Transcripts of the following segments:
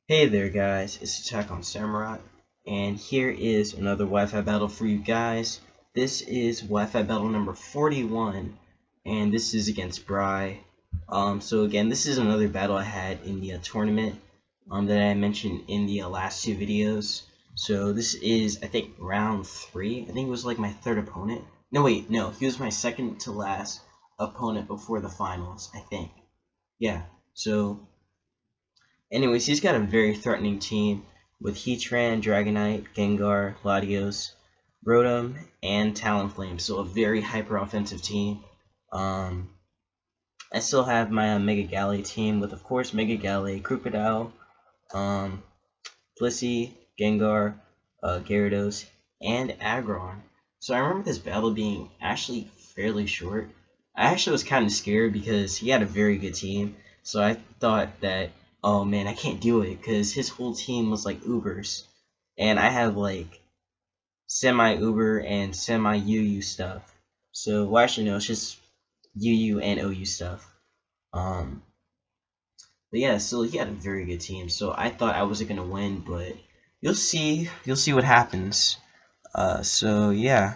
Hey there guys, it's Attack on Samurai, and here is another Wi-Fi battle for you guys. This is Wi-Fi battle number 41, and this is against Bry. So again, this is another battle I had in the tournament that I mentioned in the last two videos. So this is, I think, round 3. I think it was like my third opponent. No wait, no, he was my second to last opponent before the finals, I think. Yeah, so anyways, he's got a very threatening team with Heatran, Dragonite, Gengar, Latios, Rotom, and Talonflame. So a very hyper offensive team. Um, I still have my Mega Galley team with, of course, Mega Galley, Crocodile, um, Blissey, Gengar, Gyarados, and Aggron. So I remember this battle being actually fairly short. I actually was kind of scared because he had a very good team. So I thought that, oh man, I can't do it because his whole team was like Ubers. And I have like semi-Uber and semi-UU stuff. So, well, actually, no, it's just UU and OU stuff. Um, but yeah, so he had a very good team. So I thought I wasn't gonna win, but you'll see. You'll see what happens. So yeah.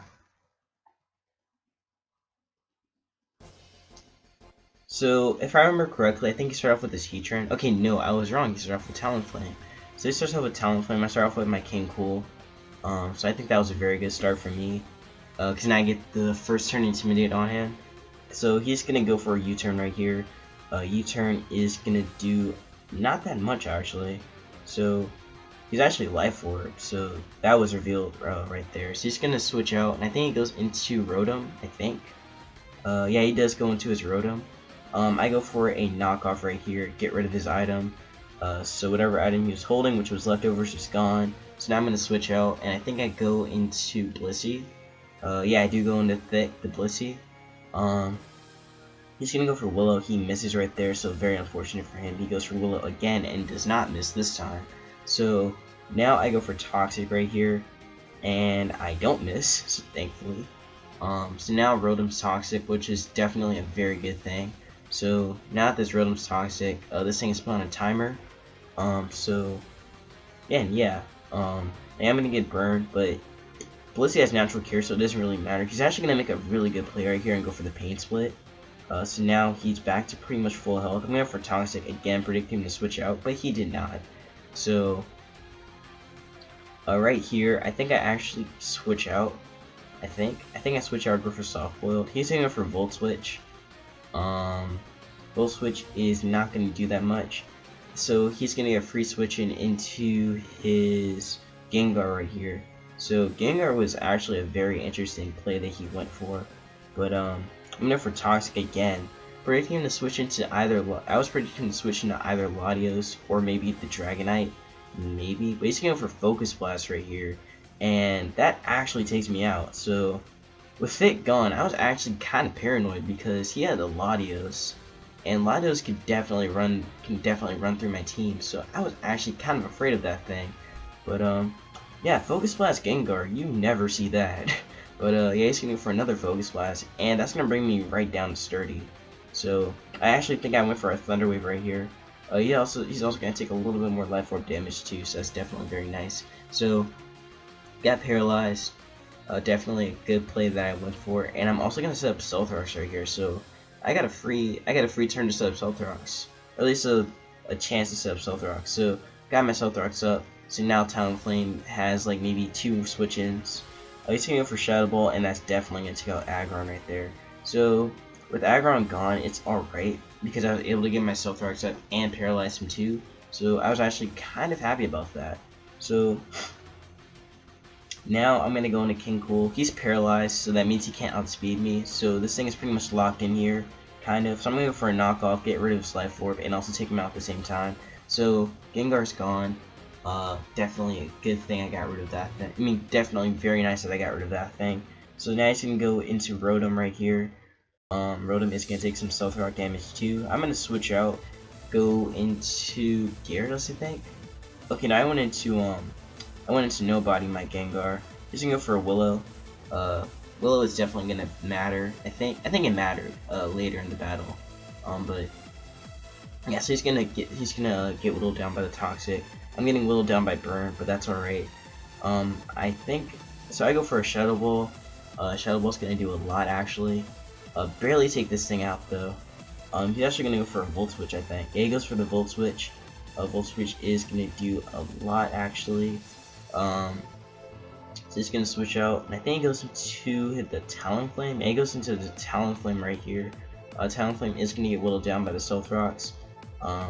So if I remember correctly, I think he started off with his Heatran. Okay, no, I was wrong. He started off with Talonflame. So he starts off with Talonflame. I start off with my King Cool. So I think that was a very good start for me. Because now I get the first turn Intimidate on him. So he's gonna go for a U-turn right here. U-turn is gonna do not that much actually. So he's actually Life Orb, so that was revealed right there. So he's gonna switch out, and I think he goes into Rotom. I think. Yeah, he does go into his Rotom. I go for a knockoff right here, get rid of his item. So whatever item he was holding, which was leftovers, is gone. So now I'm gonna switch out, and I think I go into Blissey. Yeah, I do go into Thick, the Blissey. He's gonna go for Willow. He misses right there, so very unfortunate for him. He goes for Willow again and does not miss this time. So now I go for Toxic right here, and I don't miss, so thankfully. So now Rotom's Toxic, which is definitely a very good thing. So now that this Rotom's Toxic, this thing is put on a timer. So yeah, I am gonna get burned, but Blissey has natural cure, so it doesn't really matter. He's actually gonna make a really good play right here and go for the Pain Split. So now he's back to pretty much full health. I'm going for Toxic again, predicting him to switch out, but he did not. So right here, I think I actually switch out. I think I switch out, go for Soft Boiled. He's going for Volt Switch. Volt Switch is not going to do that much. So he's going to get free switching into his Gengar right here. So Gengar was actually a very interesting play that he went for. But I'm going for Toxic again. Predicting him to switch into either, I was predicting him to switch into either Latios or maybe the Dragonite. Maybe. But he's going for Focus Blast right here. And that actually takes me out. So with it gone, I was actually kind of paranoid because he had the Latios. And Latios can definitely run through my team. So I was actually kind of afraid of that thing. But yeah, Focus Blast Gengar, you never see that. But yeah, he's going for another Focus Blast, and that's gonna bring me right down to Sturdy. So I actually think I went for a Thunder Wave right here. He's also gonna take a little bit more Life Orb damage too, so that's definitely very nice. So got paralyzed. Definitely a good play that I went for, and I'm also gonna set up Stealth right here. So I got a free turn to set up Stealth, or at least a chance to set up Stealth. So got my Stealth up. So now Talonflame has like maybe 2 switch-ins. He's going to go for Shadow Ball, and that's definitely going to take out Aggron right there. So with Aggron gone, it's alright, because I was able to get my Stealth up and paralyze him too. So I was actually kind of happy about that. So now I'm going to go into King Cool. He's paralyzed, so that means he can't outspeed me. So this thing is pretty much locked in here, kind of. So I'm going to go for a knockoff, get rid of his Life Orb, and also take him out at the same time. So Gengar's gone. Definitely a good thing I got rid of that thing. I mean, definitely very nice that I got rid of that thing. So now he's going to go into Rotom right here. Rotom is going to take some Stealth Rock damage too. I'm going to switch out, go into Gyarados, I think. Okay, now I went into Nobody, my Gengar. He's going to go for a Willow. Willow is definitely going to matter. I think it mattered later in the battle. But Yeah, so he's gonna get whittled down by the toxic. I'm getting whittled down by burn, but that's alright. I think so. I go for a shadow ball. Shadow ball's gonna do a lot actually. Barely take this thing out though. He's actually gonna go for a volt switch, I think. Yeah, he goes for the volt switch. Volt switch is gonna do a lot actually. So he's gonna switch out, and I think he goes into hit the Talonflame. Yeah, he goes into the Talonflame right here. Talonflame is gonna get whittled down by the Stealth Rocks.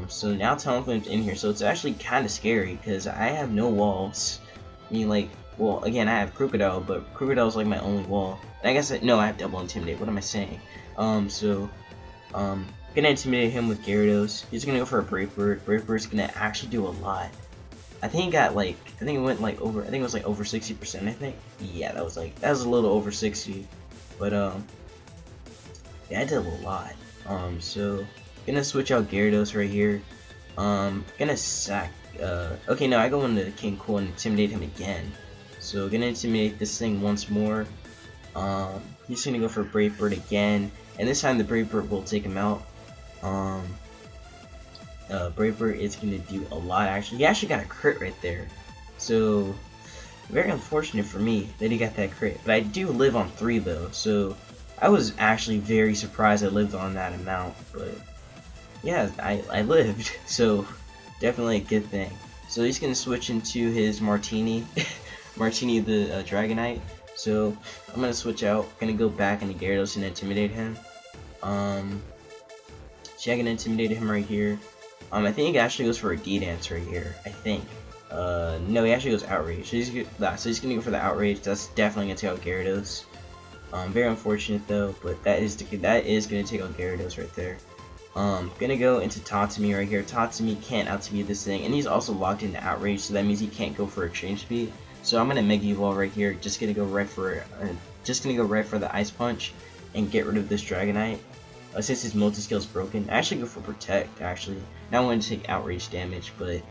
So now Talonflame's in here, so it's actually kind of scary because I have no walls. I mean, like, well, again, I have Crocodile, but Crocodile's like my only wall. And I guess no, I have Double Intimidate. What am I saying? Gonna intimidate him with Gyarados. He's gonna go for a Brave Bird. Brave Bird's gonna actually do a lot. I think he got like, I think it went like over, I think it was like over 60%. I think. Yeah, that was a little over 60, but yeah, I did a lot. So gonna switch out Gyarados right here. Gonna sack. Okay, no, I go into King Cool and intimidate him again. So gonna intimidate this thing once more. He's gonna go for Brave Bird again, and this time the Brave Bird will take him out. Brave Bird is gonna do a lot actually. He actually got a crit right there. So very unfortunate for me that he got that crit. But I do live on 3 though, so I was actually very surprised I lived on that amount. But yeah, I lived, so definitely a good thing. So he's gonna switch into his Martini, Martini the Dragonite. So I'm gonna switch out, gonna go back into Gyarados and intimidate him. So I can intimidate him right here. I think he actually goes for a D-Dance right here. I think. No, he actually goes Outrage. So he's gonna go for the Outrage. That's definitely gonna take out Gyarados. Very unfortunate though, but that is gonna take out Gyarados right there. Gonna go into Tatsumi right here. Tatsumi can't out-speed this thing, and he's also locked into Outrage, so that means he can't go for a change speed. So I'm gonna Mega Evolve right here. Just gonna go right for the Ice Punch and get rid of this Dragonite. Since his multi-skill is broken, I actually go for Protect. Actually, now I want to take Outrage damage, but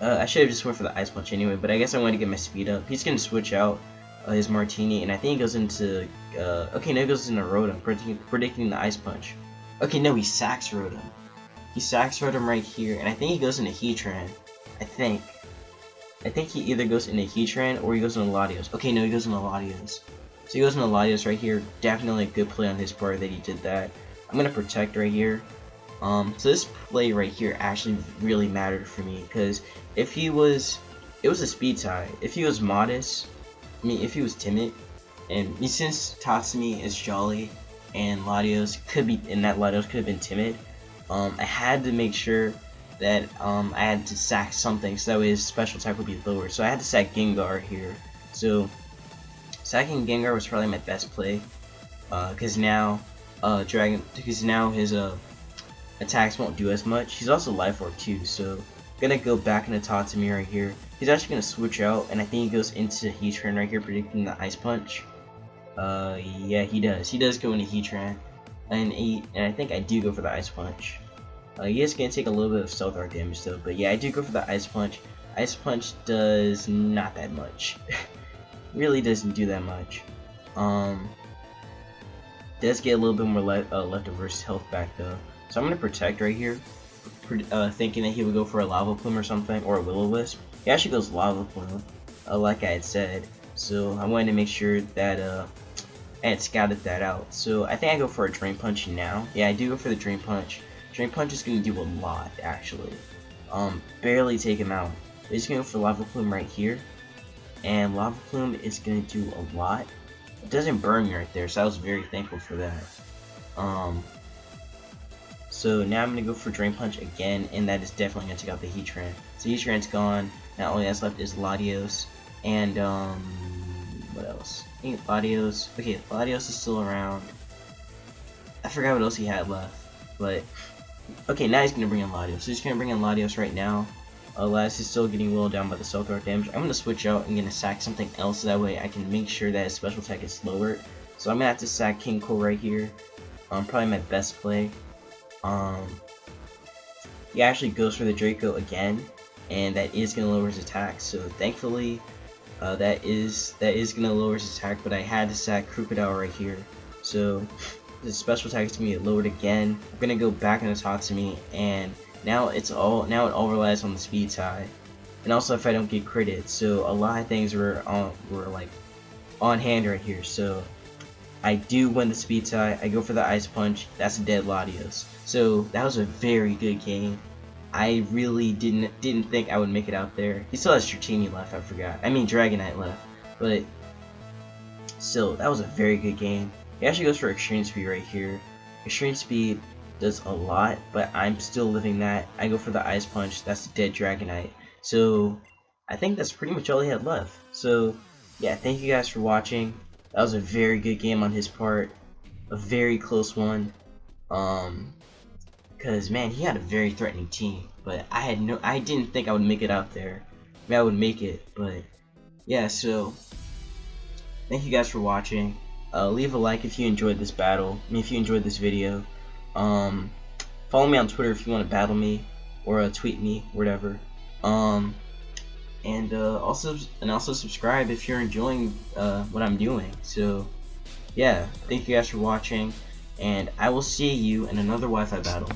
I should have just went for the Ice Punch anyway. But I guess I want to get my speed up. He's gonna switch out his Martini, and I think he goes into okay, no, he goes into Rotom, predicting the Ice Punch. Okay, no, he sacks Rotom. He sacks Rotom right here, and I think he goes into Heatran. I think he either goes into Heatran or he goes into Latios. Okay, no, he goes into Latios. So he goes into Latios right here. Definitely a good play on his part that he did that. I'm gonna Protect right here. So this play right here actually really mattered for me, because if he was, it was a speed tie. If he was modest, I mean, if he was timid, and since Tatsumi is jolly and Latios could have been timid, I had to make sure that I had to sack something so that way his special type would be lower. So I had to sack Gengar here. So sacking Gengar was probably my best play, because now his attacks won't do as much. He's also Life Orb too, so gonna go back into Tatsumi right here. He's actually gonna switch out, and I think he goes into Heatran right here, predicting the Ice Punch. Yeah, he does. He does go into Heatran, and I think I do go for the Ice Punch. He is gonna take a little bit of Stealth Rock damage though, but yeah, I do go for the Ice Punch. Ice Punch does not that much. Really doesn't do that much. Does get a little bit more leftovers health back though. So I'm gonna Protect right here, thinking that he would go for a Lava Plume or something, or a Will-O-Wisp. He actually goes Lava Plume, like I had said. So I wanted to make sure that I had scouted that out. So I think I go for a Drain Punch now. Yeah, I do go for the Drain Punch. Drain Punch is gonna do a lot actually. Barely take him out. He's gonna go for Lava Plume right here. And Lava Plume is going to do a lot. It doesn't burn me right there, so I was very thankful for that. So now I'm going to go for Drain Punch again, and that is definitely going to take out the Heatran. So Heatran's gone. Now all that's left is Latios. And, what else? I think Latios. Okay, Latios is still around. I forgot what else he had left. But, okay, now he's going to bring in Latios. So he's going to bring in Latios right now. Latios is still getting whittled down by the Stealth Rock damage. I'm going to switch out and going to sack something else, so that way I can make sure that his special attack is lowered. So I'm going to have to sack King Cole right here. Probably my best play. He actually goes for the Draco again, and that is going to lower his attack. So thankfully, that is going to lower his attack, but I had to sack Crocodile right here. So the special attack is gonna get lowered again. I'm gonna go back into Tatsumi, and now it all relies on the speed tie, and also if I don't get critted. So a lot of things were like on hand right here. So I do win the speed tie. I go for the ice punch. That's a dead Latios. So that was a very good game. I really didn't think I would make it out there. He still has Dratini left. I forgot. I mean Dragonite left, but still, that was a very good game. He actually goes for extreme speed right here. Extreme speed does a lot, but I'm still living that. I go for the ice punch. That's the dead Dragonite. So I think that's pretty much all he had left. So yeah, thank you guys for watching. That was a very good game on his part. A very close one. Because man, he had a very threatening team, but I didn't think I would make it out there. I mean, I would make it, but yeah. So thank you guys for watching. Leave a like if you enjoyed this battle. I mean, if you enjoyed this video. Follow me on Twitter if you want to battle me, or tweet me, whatever. And also subscribe if you're enjoying what I'm doing. So yeah, thank you guys for watching, and I will see you in another Wi-Fi battle.